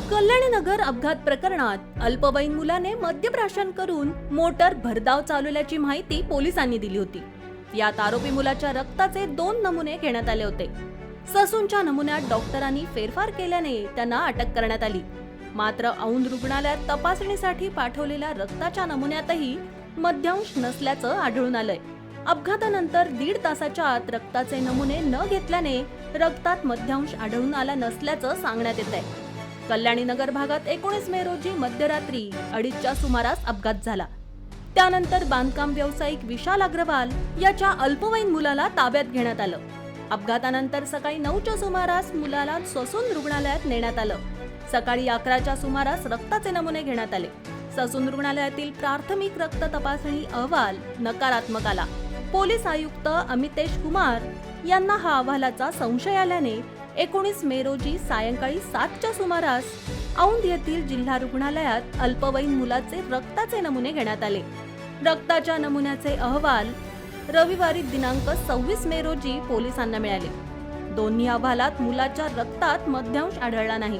कल्याणीनगर अपघात प्रकरणात अल्पवयीन मुलाने मद्यप्राशन करून मोटर भरधाव चालवल्याची माहिती पोलिसांनी दिली होती। यात आरोपी मुलाच्या रक्ताचे 2 नमुने घेण्यात आले होते। ससूनच्या नमुन्यात डॉक्टरांनी फेरफार केल्याने त्यांना अटक करण्यात आली। मात्र औंध रुग्णालयात तपासणीसाठी पाठवलेल्या रक्ताच्या नमुन्यातही मद्यांश नसल्याचं आढळून आलंय। अपघातानंतर 1.5 तासाच्या आत रक्ताचे नमुने न घेतल्याने रक्तात मद्यांश आढळून आला नसल्याचं सांगण्यात येत आहे। कल्याणीनगर भागात 19 मे रोजी मध्यरात्री 2:30च्या सुमारास अपघात झाला। त्यानंतर बांधकाम व्यावसायिक विशाल अग्रवाल याच्या अल्पवयीन मुलाला ताब्यात घेण्यात आलं। अपघातानंतर सकाळी 9च्या सुमारास मुलाला ससून रुग्णालयात नेण्यात आलं। सकाळी 11च्या सुमारास रक्ताचे नमुने घेण्यात आले। ससून रुग्णालयातील प्राथमिक रक्त तपासणी अहवाल नकारात्मक आला। पोलीस आयुक्त अमितेश कुमार यांना हा अहवालाचा संशय आल्याने 19 मे रोजी सायंकाळी 7च्या सुमारास औंध येथील जिल्हा रुग्णालयात अल्पवयीन मुलाचे रक्ताचे नमुने घेण्यात आले। रक्ताच्या नमुन्याचे अहवाल रविवारी दिनांक 26 मे रोजी पोलिसांना मिळाले। दोन्ही अहवालात मुलाच्या रक्तात मद्यांश आढळला नाही।